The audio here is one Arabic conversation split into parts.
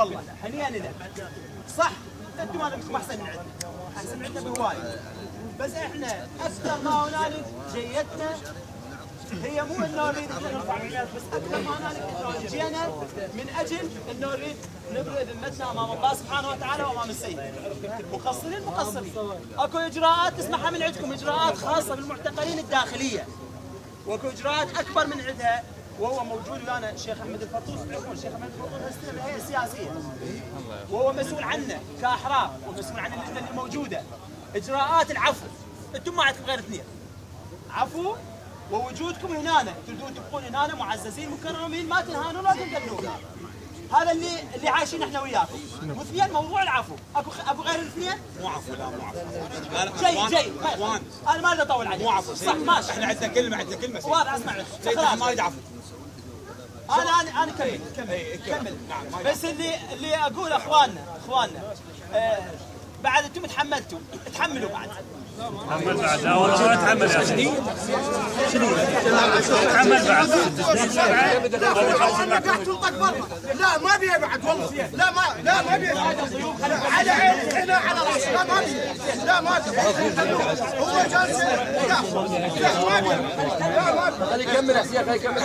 والله هنيئا لنا. صح انتم ما لكم احسن من عندنا، احسن من عندنا بهوايه، بس احنا اكثر ما هنالك جيتنا هي مو انه نريد نرفع الناس، بس اكثر ما هنالك انه جينا من اجل انه نريد نبرئ ذمتنا امام الله سبحانه وتعالى وامام السيد. مقصرين مقصرين، اكو اجراءات تسمعها من عندكم، اجراءات خاصه بالمعتقلين الداخليه، واكو اجراءات اكبر من عندها، وهو موجود ويانا الشيخ احمد الفرطوس. تعرفون الشيخ احمد الفرطوس هسه بالهيئه السياسيه، وهو مسؤول عنا كاحرار ومسؤول عن اللجنه اللي موجوده. اجراءات العفو، انتم ما عندكم غير اثنين، عفو ووجودكم هنا، تريدون تبقون هنا معززين مكرمين، ما تنهانون ولا تنقلون. هذا اللي عايشين احنا وياكم. واثنين موضوع العفو، اكو غير الاثنين؟ مو عفو، لا مو عفو. جاي انا ما اريد اطول عليك. مو عفو، صح ماشي. احنا عندنا كلمه واضح. اسمع سيد ما اريد عفو. انا كمل. نعم. بس اللي اقول اخواننا بعد انتم تحملتوا، تحملوا بعد. تحمل بعد. لا والله ما تحمل يا اخي. تحمل بعد. لا ما بيه بعد والله. لا ما بيه على عيني هنا على راسي. لا ما بيه. لا ما بيه. هو جالس. لا ما بيه. لا ما بيه. خليه يكمل يا شيخ، خليه يكمل.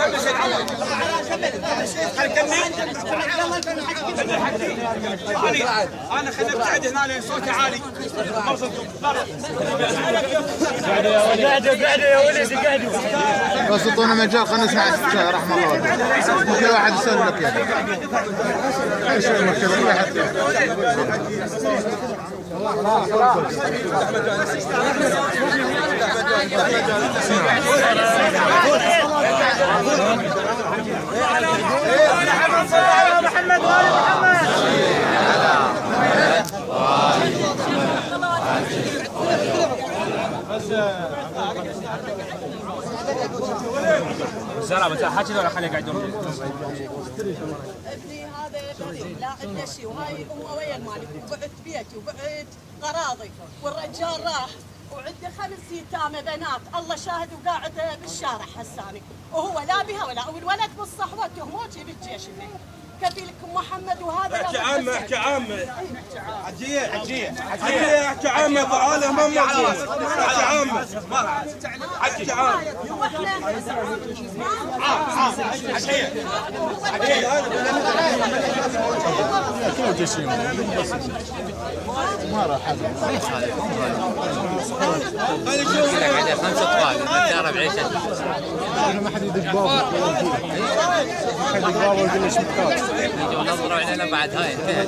انا خليني ابتعد هنا لان صوتي عالي. قعدوا يا ولدي قعدوا. بس اعطونا مجال خلينا نسمع الشيخ رحمه الله. كل واحد يسولف لك يعني. ايش المشكله؟ كل واحد محمد وآل محمد. الزرع بس حاكي ولا خليه يقعدون. ابني هذا بريء لا عنده شيء، وهاي هو ويا المالك، وبعت بيتي وبعت قراضي، والرجال راح وعنده 5 يتامى بنات، الله شاهد وقاعده بالشارع هساني، وهو لا بها ولا والولد بالصحوه تهموتي بالجيش اللي كفيلكم محمد. وهذا احكي عامه احكي عامه تعالى ما موجود. احكي عامه احكي عامه ما راح حد. عنده 5 اطفال متدرب بعيشه. ما حد يدق بابه. حد يدق بابه ويقول ليش محتاج. يجوا نظروا علينا بعد هاي انتهت.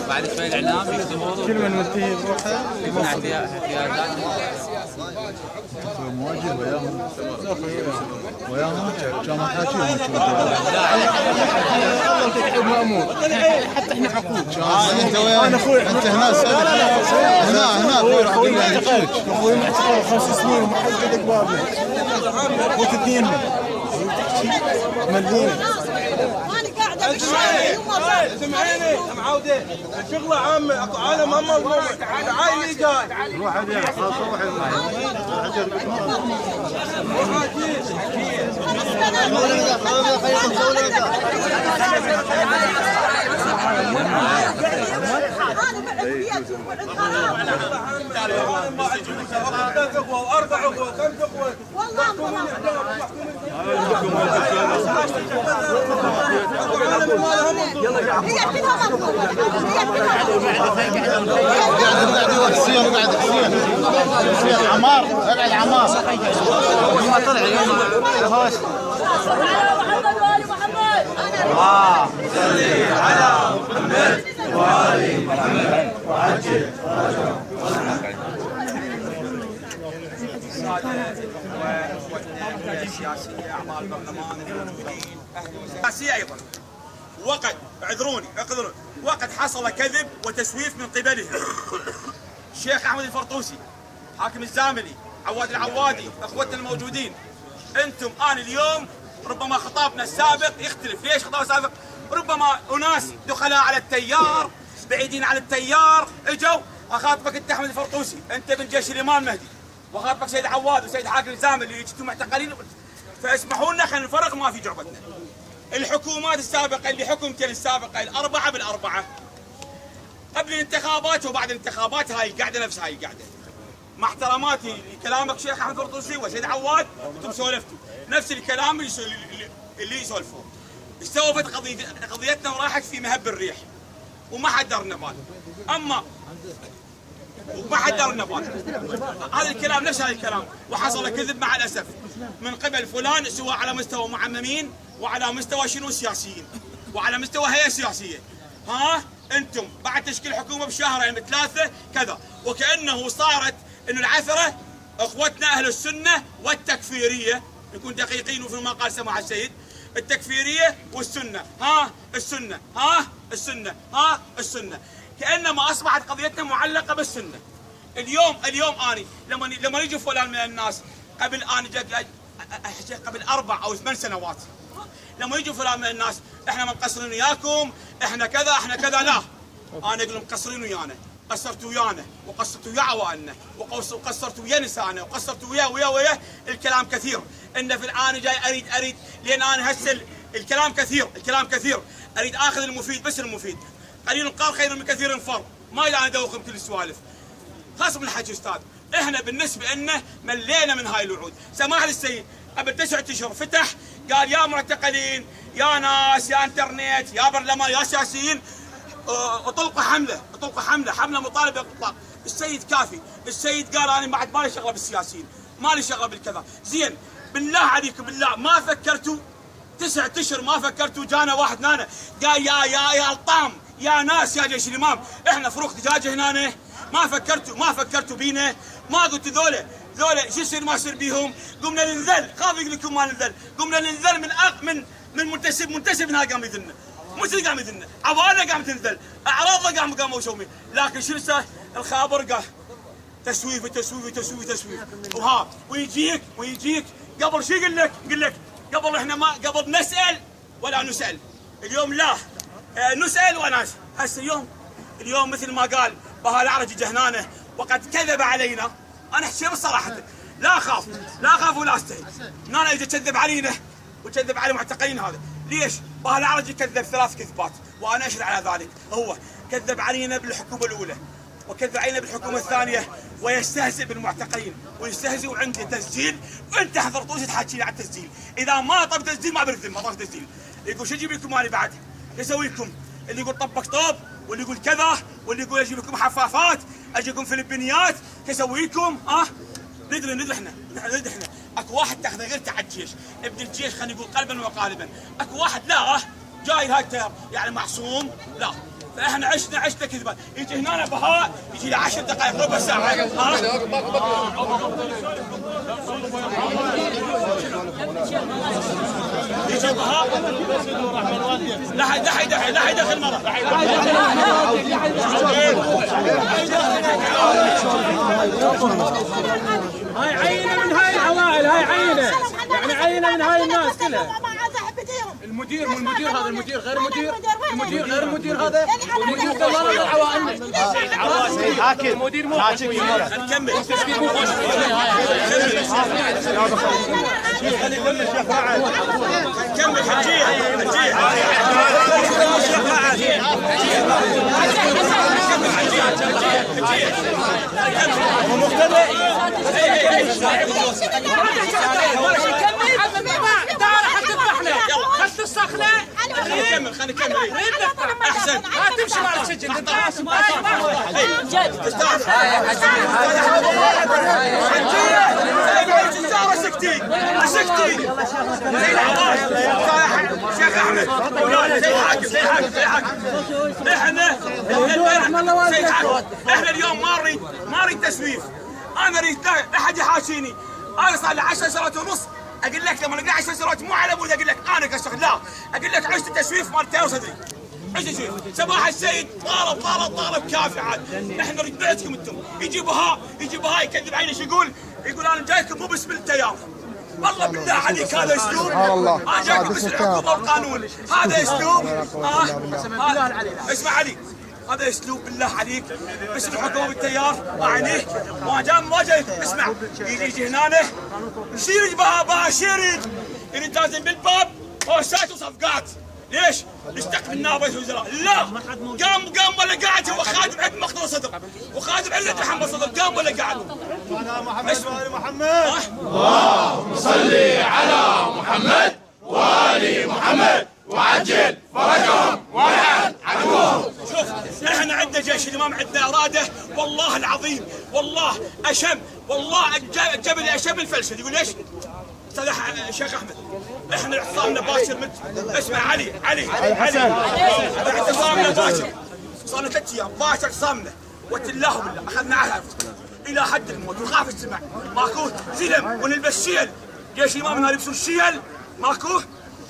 بعد شوي الاعلام يكتبون كل من منتهي بروحه يكون احتياجات. مواجه وياهم كان ما حاكيهم. مأمور حتى احنا حقوق. انت وياه انت هنا اخوي معتقل 5 سنين وما حد يدق بابه. وتثنين مليون. انا قاعده بالشارع. سمعيني معودة الشغله عامه اكو عالم ما موضوع. تعال لي جاي روح عليه خلاص روح واربع اخوه وخمس اخوه هي كلها مطلوبه. قاعد حسين وقاعد حسين عمار ابعد عمار. ما طلع اليوم هوش. محمد وآل محمد. صلي على محمد وآل محمد وعجل السياسيه اعضاء البرلمان الموجودين السياسيه ايضا. وقد اعذروني وقد حصل كذب وتسويف من قبلهم. الشيخ احمد الفرطوسي، حاكم الزاملي، عواد العوادي، اخوتنا الموجودين، انتم انا اليوم ربما خطابنا السابق يختلف. ليش خطابنا السابق؟ ربما اناس دخلاء على التيار، بعيدين عن التيار، اجوا. اخاطبك انت احمد الفرطوسي، انت من جيش الامام مهدي، واخاطبك سيد عواد وسيد حاكم الزاملي اللي جيتوا معتقلين، فاسمحوا لنا خلينا نفرق ما في جعبتنا. الحكومات السابقه اللي حكمتين السابقه الاربعه بالاربعه قبل الانتخابات وبعد الانتخابات هاي القعده نفس هاي القعده. مع احتراماتي لكلامك شيخ احمد الفرطوسي وسيد عواد، انتم سولفتوا نفس الكلام اللي يسولفون. استوفت قضيتنا وراحت في مهب الريح وما حد درنا بال. وما حد درنا بال. هذا الكلام نفس هذا الكلام، وحصل كذب مع الاسف من قبل فلان، سواء على مستوى معممين وعلى مستوى شنو سياسيين وعلى مستوى هيئه سياسيه. ها انتم بعد تشكيل حكومه بشهرين بثلاثه كذا، وكانه صارت انه العثره اخوتنا اهل السنه والتكفيريه، نكون دقيقين وفي ما قال سماحه السيد، التكفيريه والسنه، ها السنه، ها السنه، ها السنه، كانما اصبحت قضيتنا معلقه بالسنه. اليوم اني لما يجي فلان من الناس قبل قبل 4 أو 8 سنوات، لما يجوا فلان من الناس احنا ما مقصرين وياكم، احنا كذا احنا كذا، لا، انا اقول لهم مقصرين ويانا، قصرتوا ويانا وقصرتوا ويا عوائلنا وقصرتوا ويا نسائنا وقصرتوا ويا الكلام كثير. ان في الان جاي اريد لان انا هسه الكلام كثير، اريد اخذ المفيد، بس المفيد. قليل قال خير من كثير فر، ما الى انا ادوخم كل السوالف. خاص من الحكي استاذ، احنا بالنسبه لنا ملينا من هاي الوعود. سماحه السيد قبل 9 اشهر فتح قال يا معتقلين يا ناس يا انترنت يا برلمان يا سياسيين اطلقوا حمله مطالبه بالاطلاق. السيد كافي، السيد قال انا بعد مالي شغله بالسياسيين، مالي شغله بالكذا. زين بالله عليكم بالله ما فكرتوا 9 اشهر ما فكرتوا؟ جانا واحد هنا قال يا الطام يا ناس يا جيش الامام احنا فروخ دجاجه هنا، ما فكرتوا بينا؟ ما قلت ذولا شو يصير ما يصير بيهم؟ قمنا ننزل، خاف يقول لكم ما ننزل، قمنا ننزل من منتسب هنا قام يذلنا، مو قام يذلنا، عوائلنا قام تنزل، اعراضنا قاموا يسوون، لكن شو صار؟ الخابر قال تسويف وها ويجيك قبل شو يقول لك قبل احنا ما قبل نسال ولا نسال، اليوم لا نسال وناس. هسه اليوم مثل ما قال بها العرج جهنانه وقد كذب علينا. انا احكي بصراحه لا اخاف ولا استحي. انا اذا كذب علينا وكذب على معتقلين هذا ليش؟ بها العرج كذب 3 كذبات وانا اشهد على ذلك. هو كذب علينا بالحكومه الاولى وكذب علينا بالحكومه الثانيه ويستهزئ بالمعتقلين ويستهزئ وعندي تسجيل وانت حضرتوش تحكي لي على التسجيل. اذا ما طب تسجيل ما برذم، ما طب تسجيل. يقول شو اجيب لكم انا بعد؟ اسوي لكم؟ اللي يقول طبق طوب واللي يقول كذا واللي يقول اجيب لكم حفافات، اجيكم فلبينيات، كسوي لكم؟ ندري احنا اكو واحد تاخذه غير تاع الجيش، ابن الجيش خلينا نقول قلبا وقالبا، اكو واحد لا جاي هاي التيار يعني معصوم، لا. فاحنا عشنا كذبات، يجي هنا بهاء يجي له 10 دقائق ربع ساعه يجي بهاء لا يدخل مره هاي عينه من هاي العوائل، هاي عينه يعني عينه من هاي الناس كلها. المدير هذا المدير غير المدير هذا المدير دلال العوائل حاكم المدير مو نكمل خلينا نكمل احسن ما تمشي مع السجن انت سكتي شيخ احمد زي حاكم احنا اليوم ما اريد تسويف. انا اريد احد يحاشيني. انا صار لي 10 سنوات ونص اقول لك لما اقول 10 سنوات مو على بود اقول لك انا كشغل، لا اقول لك عشت تسويف مال تيار صدري، عشت تسويف. سماحه السيد طالب كافي عاد، احنا نريد بيتكم انتم. يجي بها يكذب علينا شو يقول انا جايكم مو باسم التيار. والله بالله عليك هذا اسلوب؟ انا جايكم باسم الحكومه والقانون، هذا اسلوب؟ اسمع علي، هذا اسلوب بالله عليك باسم الحكومه والتيار اعنيه ما جاي. اسمع يجي هنا شو يريد بها شو يريد لازم بالباب هوسات وصفقات. ليش؟ اشتقت من نائب رئيس الوزراء. لا، قام ولا قاعد. هو خادم عند مقتل صدر وخادم علة محمد صدر. قام ولا قاعد. على محمد وآل محمد. اللهم صل على محمد وآل محمد وعجل فرجهم والعن عدوهم. شوف احنا عندنا جيش الامام، عندنا اراده والله العظيم، والله اشم، والله الجبل اشم الفلسه. يقول ليش؟ استاذ الشيخ احمد، احنا اعتصامنا باشر اسمع علي اعتصامنا باشر، صار لنا 3 ايام باشر اعتصامنا، وتلاه بالله اخذنا عهد الى حد الموت ونخاف السمع، ماكو زلم ونلبس شيل، جيش الامام يلبسون الشيل، ماكو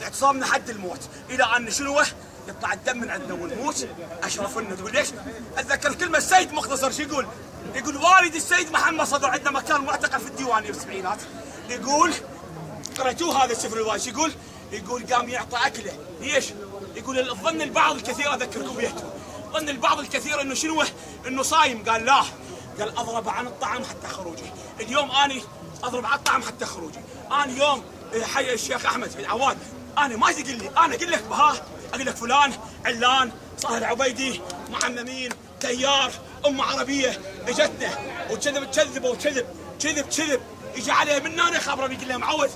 اعتصامنا حد الموت، الى ان شنو يطلع الدم من عندنا ونموت. اشرف لنا. تقول ليش؟ اتذكر كلمه السيد مختصر شو يقول؟ يقول والد السيد محمد صدر عندما كان معتقل في الديوانيه بالسبعينات، يقول قرأتوه هذا السفر الوايش، يقول قام يعطى اكله. ليش؟ يقول الظن البعض الكثير، اذكركم بيته، ظن البعض الكثير انه شنو؟ انه صايم. قال لا، قال اضرب عن الطعام حتى خروجه. اليوم اني اضرب عن الطعام حتى خروجي. انا يوم حي الشيخ احمد في العواد، انا ما تقول لي، انا اقول لك بها، اقول لك فلان علان صاهر عبيدي معممين تيار ام عربيه اجتنا وكذب وكذب يجي عليه من هنا خبره بيقول له معود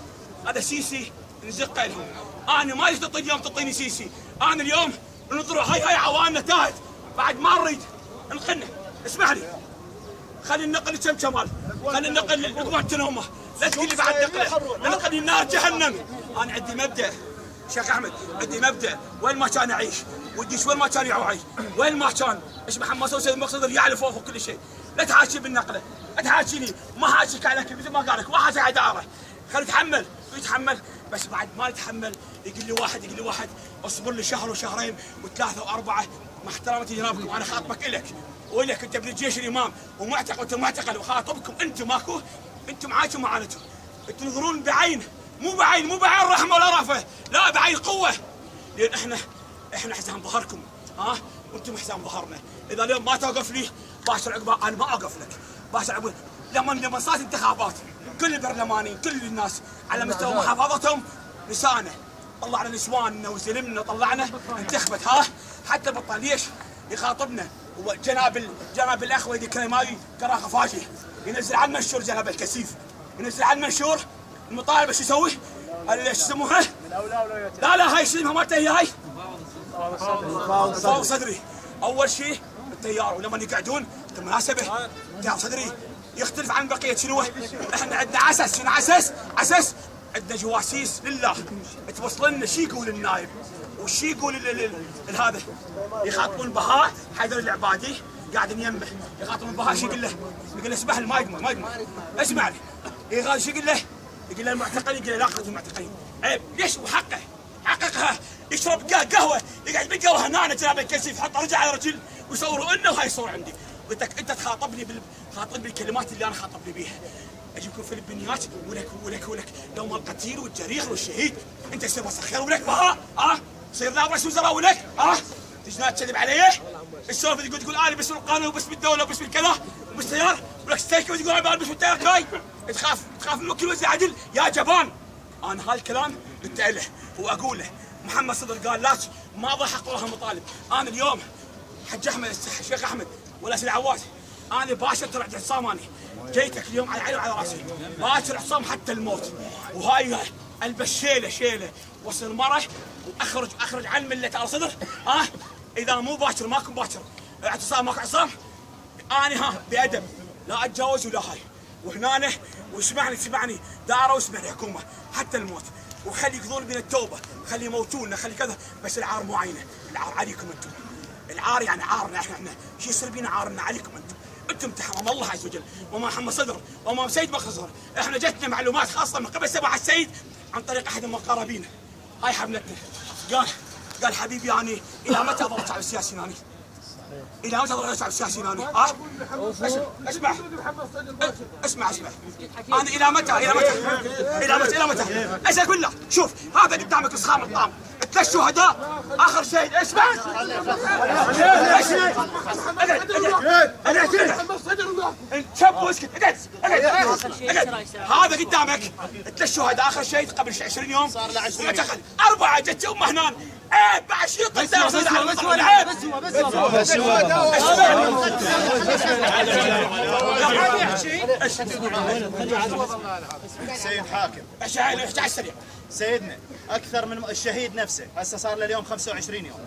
هذا سيسي نزق لهم. انا ما يستطيع اليوم تعطيني سيسي. انا اليوم انظروا هاي عواننا تاهت بعد ما نريد نقلنا. اسمح لي خلي النقل كم كمال، خلي النقل قوتنا هم، لا تقول لي بعد نقله نقل النار جهنم. انا عندي مبدا شيخ احمد، عندي مبدا، وين ما كان اعيش والديش وين ما كان يعيش، وين ما كان ايش محمد صدر المقصدر يعرف فوق كل شيء. لا تحاكي بالنقله، لا تحاكيني، ما حاكيك عليك مثل ما قال لك، ما حاكيك على داره. خلي يتحمل بس بعد ما يتحمل يقول لي واحد اصبر لي شهر وشهرين وثلاثه واربعه. مع احترامتي جنابكم انا خاطبك الك ولك، انت بالجيش الامام ومعتقل وانت معتقل، وخاطبكم انتم ماكو، انتم معاكم معاناتكم، تنظرون بعين مو بعين رحمه ولا رأفه، لا بعين قوه، لان احنا حزام ظهركم وانتم حزام ظهرنا. اذا اليوم ما توقف لي باشر عقبه انا ما اوقف لك. باشر عقبه لما صارت انتخابات كل البرلمانيين كل الناس على مستوى محافظتهم نسانا طلعنا نسواننا وزلمنا طلعنا انتخبت حتى بطل. ليش؟ يخاطبنا جناب الاخ وليد الكريماوي كراخه فاشي، ينزل على المنشور جناب الكسيف، ينزل على المنشور المطالبه شو يسوي؟ شو يسموها؟ لا هاي اسمها مالته هي فوق صدري. اول شيء التيار، ولما يقعدون بالمناسبه تيار صدري يختلف عن بقيه شنو؟ احنا عندنا عسس. شنو عسس؟ عندنا جواسيس لله توصل لنا شي يقول النايب وشي يقول هذا. يخاطبون بهاء حيدر العبادي قاعد يمه، يخاطبون بهاء شو يقول له اسمح لي ما يقدر اسمع لي. شو يقول له المعتقلين، يقول له لا اخرج المعتقلين. عيب. ليش؟ وحققها يشرب قهوه، يقعد بالقهوه هنا جناب الكسيف يحط رجع على رجل ويصوروا انه وهاي الصور عندي. قلت لك انت تخاطبني بالكلمات اللي انا خاطبني بيها. اجيبكم فلبينيات ولك يوم القتيل والجريح والشهيد انت تصير مسخير ولك بها تصير نائب رئيس وزراء ولك تجي تكذب علي. السولف اللي تقول انا باسم القانون وباسم الدوله وباسم الكذا وباسم التيار ولك ستيكي وتقول انا باسم التيار كاي تخاف من وكيل وزير عدل يا جبان. انا هالكلام قلت له واقوله. محمد صدر قال لا ما ضحك وراها مطالب. انا اليوم حج احمد الشيخ احمد ولا سيد عواد انا باشر ترى اعتصام. انا جيتك اليوم على عيني وعلى راسي باشر اعتصام حتى الموت. وهاي البس شيله وصل مره واخرج عن مله على صدر. اذا مو باكر ماكو باكر اعتصام ماكو اعتصام. انا بادب لا اتجاوز ولا هاي. وهنا واسمعني داره واسمعني حكومه حتى الموت. وخلي يقضون بنا التوبه، خلي يموتونا، خلي كذا، بس العار مو عينه، العار عليكم انتم. العار يعني عارنا احنا شو يصير بينا عارنا عليكم انتم تحرم الله عز وجل وما محمد صدر وما سيد مختصر. احنا جتنا معلومات خاصه من قبل سبع السيد عن طريق احد المقربين. هاي حملتنا. قال حبيبي يعني الى متى اضرب الشعب السياسي ناني؟ الى متى اضرب الشعب السياسي ناني؟ اسمع انا الى متى؟ ايش اقول له؟ شوف هذا قدامك اسخام الطعام، 3 شهداء اخر شيء. اسمع شب واسكت اقعد. هذا قدامك 3 شهداء اخر شيء قبل 20 يوم صار له 20 4 جت امه هنان. عيب بعد شيء قدام سيد حاكم احكي على السريع. سيدنا اكثر من الشهيد نفسه هسه صار له اليوم 25 يوم.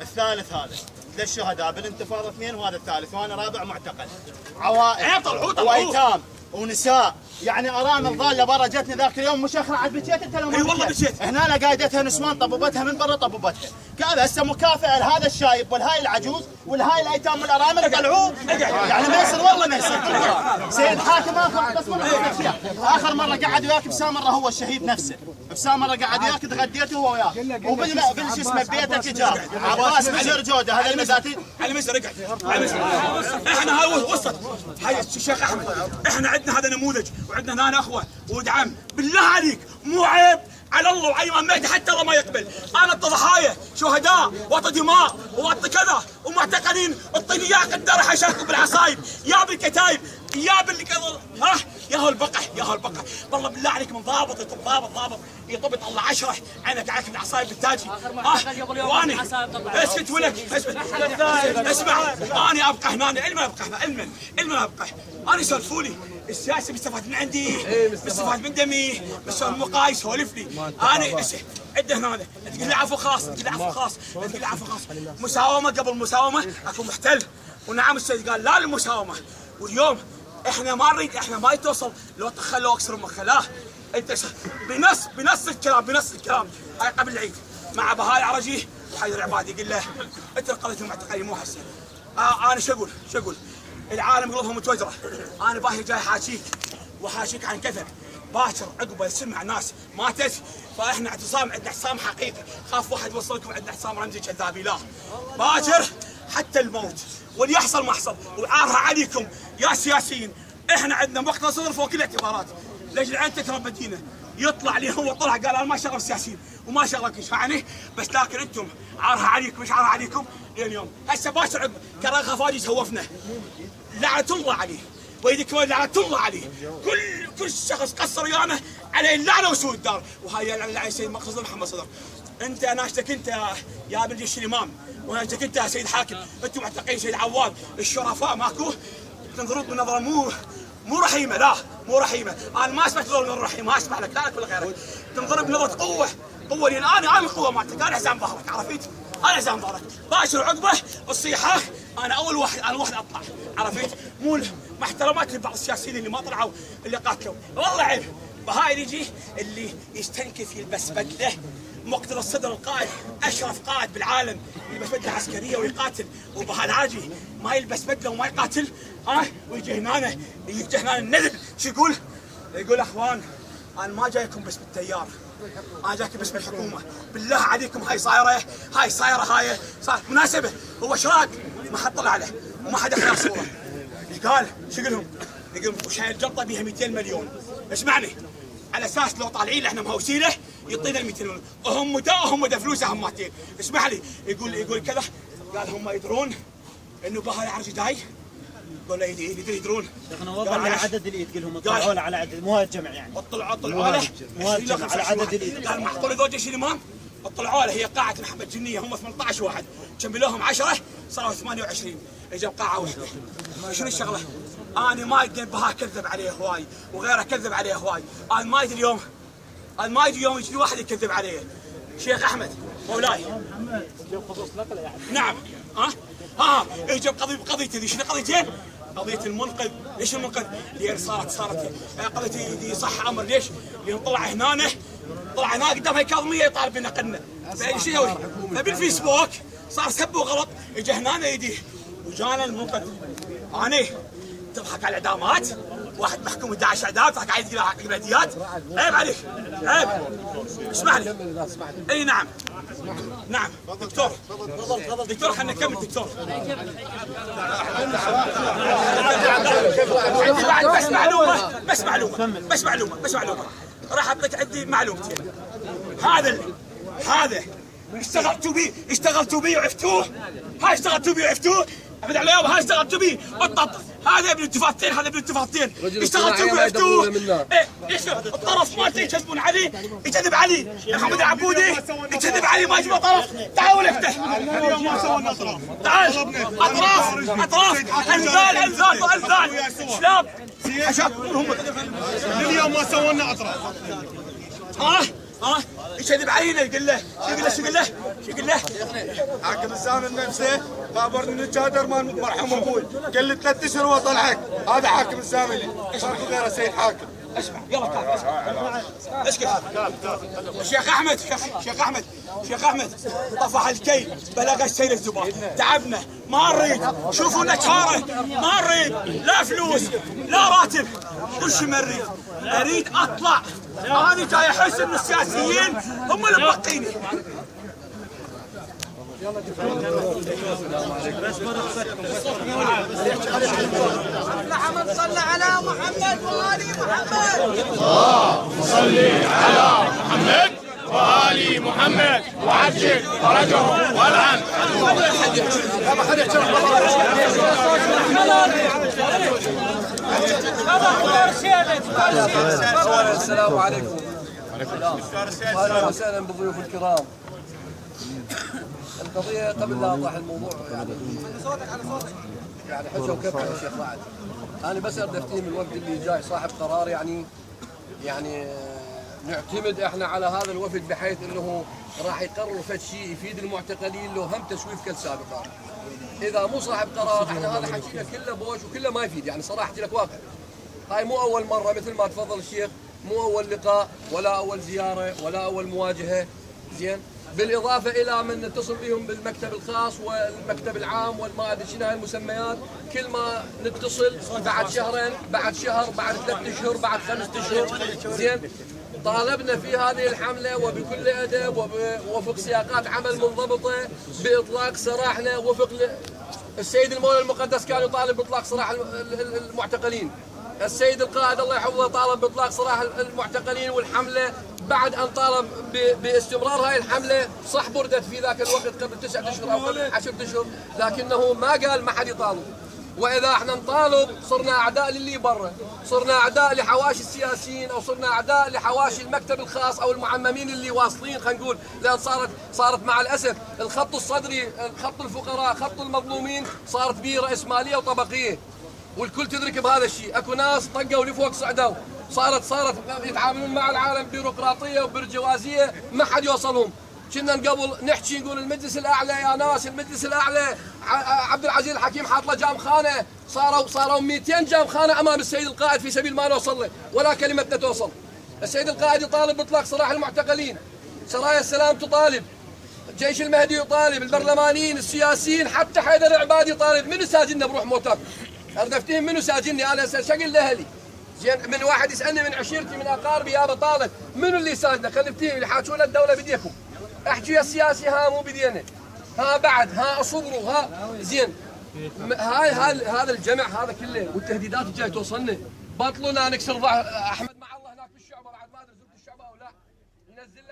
الثالث هذا 3 شهداء بالانتفاضه 2 وهذا الثالث وانا رابع معتقل. عوائل وايتام ونساء يعني ارامل ضاله برا جتني ذاك اليوم مشخره عاد بكيت انت لو ما والله بكيت. هنا انا قايدتها نسوان طببتها من برا طببتها. كذا هسه مكافاه لهذا الشايب والهاي العجوز والهاي الايتام والارامل طلعوه يعني ما يصير والله ما يصير. سيد حاكم اخر مره قعد وياك بسامره هو الشهيد نفسه. بسامره قعد وياك تغديته هو وياك وبالش اسمه ببيتك اجار عباس بشير جوده هذا المزاتين على مسر اقعد على مسر. احنا هاي وسط هاي الشيخ احمد احنا عندنا هذا نموذج وعندنا هنا اخوه ودعم. بالله عليك مو عيب على الله وعلى امام مهدي حتى الله ما يقبل. انا ضحايا شهداء واعطي دماء واعطي كذا ومعتقلين اعطيني اياه قدر حشاكم بالعصايب يا بالكتايب يا ها يا هو البقع يا هو البقع. والله بالله عليك من ضابط ضابط يطبط الله 10 عينك عليك العصايب بالتاجي. واني اسكت ولك اسمع انا ابقى هنا علما ابقى هنا علما ابقى. انا يسولفوا السياسي بيستفاد من عندي بيستفاد من دمي بس المقايس سولف لي انا عده هنا تقول لي عفو خاص تقول لي عفو خاص تقول لي عفو خاص. مساومه قبل مساومه اكو محتل. ونعم السيد قال لا للمساومه. واليوم احنا ما نريد احنا ما يتوصل لو تخلوا اكسر مخه لا انت بنص الكلام هاي قبل العيد مع بهاي عرجي وحيدر عبادي يقول له انت قضيه المعتقلين مو هسه. انا شو اقول العالم قلوبهم متوجره. انا باهي جاي حاشيك عن كثر باكر عقبه يسمع ناس ماتت فاحنا عندنا اعتصام حقيقي. خاف واحد يوصلكم عندنا اعتصام رمزي كذابي لا باكر حتى الموت واللي يحصل ما حصل. وعارها عليكم يا سياسيين احنا عندنا مقتل صدر فوق كل الاعتبارات. ليش العين تكرم مدينه يطلع لي هو طلع قال انا ما شغل السياسيين وما شغلك يسمعني بس لكن انتم عارها عليكم مش عارها عليكم اليوم. هسه باكر عقب كرا خفاجي سوفنا لعنه الله عليه ويدك لعنه الله عليه. كل شخص قصر ويانا عليه اللعنه وسوء الدار. وهاي اللعنه سيد مقصد محمد صدر. انت ناشتك انت يا ابن جيش الامام وناشتك انت يا سيد حاكم انتم معتقلين سيد عواد الشرفاء ماكو تنظرون بنظره مو رحيمه لا مو رحيمه. انا ما اسمح تنظر بنظره رحيمه ما اسمح لك لا لك ولا غيرك. تنظر بنظره قوه لان انا القوه مالتك انا حزام ظهرك عرفت انا حزام ظهرك. باشر عقبه الصيحه انا اول واحد اطلع عرفت. مو مع احترامات لبعض السياسيين اللي ما طلعوا اللي قاتلوا والله عيب. بهاي يجي اللي يستنكف يلبس بدله مقتل الصدر القائد اشرف قائد بالعالم يلبس بدله عسكريه ويقاتل وبهالعاجي ما يلبس بدله وما يقاتل ويجي هنا النذل شو يقول؟ يقول اخوان انا ما جايكم بس بالتيار انا جايكم بس بالحكومه. بالله عليكم هاي صايره هاي مناسبه هو شراك ما حد طلع له وما حد اخذ صوره. قال شو يقول لهم؟ يقول وشايل جلطه بيها 200 مليون. اسمعني على اساس لو طالعين احنا مهوسين له يعطينا ال 200 مليون وهم دا فلوسه هماتين. اسمح لي يقول كذا قال هم يدرون انه بهاي عرجي جاي؟ قال له يدرون. وضع على عدد الايد قال لهم اطلعوا له على عدد مو هالجمع يعني اطلعوا له مو هالجمع على عدد الايد. قال محطوا ذول جيش الامام اطلعوا له هي قاعه محمد جنيه هم 18 واحد كملوا لهم 10 صاروا 28 اجوا قاعه واحده. شنو الشغله؟ انا ما ادري بها كذب عليه هواي وغيره كذب عليه هواي. انا ما ادري اليوم يجي واحد يكذب عليه. شيخ احمد مولاي نعم اجى بقضيتي ذي شنو قضيتين؟ قضيه المنقذ. ليش المنقذ؟ لان صارت قضيه صح امر. ليش؟ لان طلع هنا قدام هي كاظميه يطالب بنقلنا فايش يسوي؟ فبالفيسبوك صار سب وغلط اجى هنا يديه وجانا المنقذ. انا تضحك على الاعدامات واحد محكوم 11 اعدام تضحك عليه تقول حق البلديات عيب عليك عيب. اسمح لي اي نعم دكتور خلينا نكمل دكتور. عندي بعد بس معلومه راح اعطيك عندي معلومتين. هذا اشتغلتوا بيه وعفتوه هاي اشتغلتوا بيه عرفتوه؟ عبد العياب هاي اشتغلتوا بيه هذا ابن التفاطين هذا ابن التفاطين اشتغلتوا بيه عرفتوه؟ ايه ايش الطرف مالته يكذبون عليه يكذب علي محمد العبودي يكذب علي ما يجيب طرف تعالوا نفتح اليوم ما سوينا اطراف تعال اطراف انزال شلاب هم اليوم ما سوينا اطراف يكذب علينا يقول له شو يقول له حاكم الزامل نفسه خابرني من الجادر مال مرحوم ابوي قال لي 3 اشهر وطلعك هذا حاكم الزاملي ماكو غيره سيد حاكم اسمع يلا اسكت شيخ احمد طفح الكي بلغ السيل الزبار تعبنا ما نريد شوفوا نكاره ما نريد لا فلوس لا راتب كل شيء ما اريد اطلع انا جاي احس ان السياسيين هم اللي مبقيني اللهم صل على محمد وآل محمد اللهم صل على محمد وآل محمد وعجل فرجهم والعن السلام عليكم. اهلا وسهلا بالضيوف الكرام. القضية قبل لا أطرح الموضوع يعني حجة وكفة يا شيخ رعد. أنا بس أريد أفتهم الوفد اللي جاي صاحب قرار يعني نعتمد احنا على هذا الوفد بحيث انه راح يقرر فد شيء يفيد المعتقلين لو هم تسويف كالسابقات. إذا مو صاحب قرار احنا هذا حكينا كله بوش وكله ما يفيد يعني صراحة أحكي لك واقع. هاي مو أول مرة مثل ما تفضل الشيخ مو أول لقاء ولا أول زيارة ولا أول مواجهة زين. بالإضافة إلى من نتصل بهم بالمكتب الخاص والمكتب العام وما أدري شنو هاي المسميات كل ما نتصل بعد شهرين بعد شهر بعد 3 أشهر بعد 5 أشهر زين. طالبنا في هذه الحملة وبكل أدب ووفق سياقات عمل منضبطة بإطلاق سراحنا وفق السيد المولى المقدس كان يطالب بإطلاق سراح المعتقلين. السيد القائد الله يحفظه طالب بإطلاق سراح المعتقلين والحملة بعد أن طالب باستمرار هاي الحملة صح بردت في ذاك الوقت قبل 9 أشهر أو قبل 10 أشهر لكنه ما قال ما حد يطالب. وإذا احنا نطالب صرنا أعداء للي برا، صرنا أعداء لحواشي السياسيين أو صرنا أعداء لحواشي المكتب الخاص أو المعممين اللي واصلين خلينا نقول لأن صارت مع الأسف الخط الصدري خط الفقراء خط المظلومين صارت به رأسمالية وطبقية والكل تدرك بهذا الشيء. اكو ناس طقوا لفوق صعدوا صارت يتعاملون مع العالم بيروقراطيه وبرجوازيه ما حد يوصلهم. كنا قبل نحكي نقول المجلس الاعلى يا ناس المجلس الاعلى عبد العزيز الحكيم حاط له جام خانه صاروا 200 جام خانه امام السيد القائد في سبيل ما نوصل له ولا كلمتنا توصل. السيد القائد يطالب باطلاق سراح المعتقلين، سرايا السلام تطالب، جيش المهدي يطالب، البرلمانيين السياسيين حتى حيدر العبادي يطالب. منو ساجننا بروح موتاك؟ اريد افتهم منو ساجني انا شقل لاهلي زين. من واحد يسالني من عشيرتي من اقاربي يا بطالب منو اللي ساجنا؟ خلينا نفتهم اللي حاجونا الدوله بديكم احكي يا سياسي ها مو بدينا ها بعد ها اصبروا ها زين. هاي هذا الجمع هذا كله والتهديدات الجاي توصلنا بطلنا نكسر ضع احمد مع الله هناك بالشعبه بعد ما ادري زرت الشعبه او لا ننزل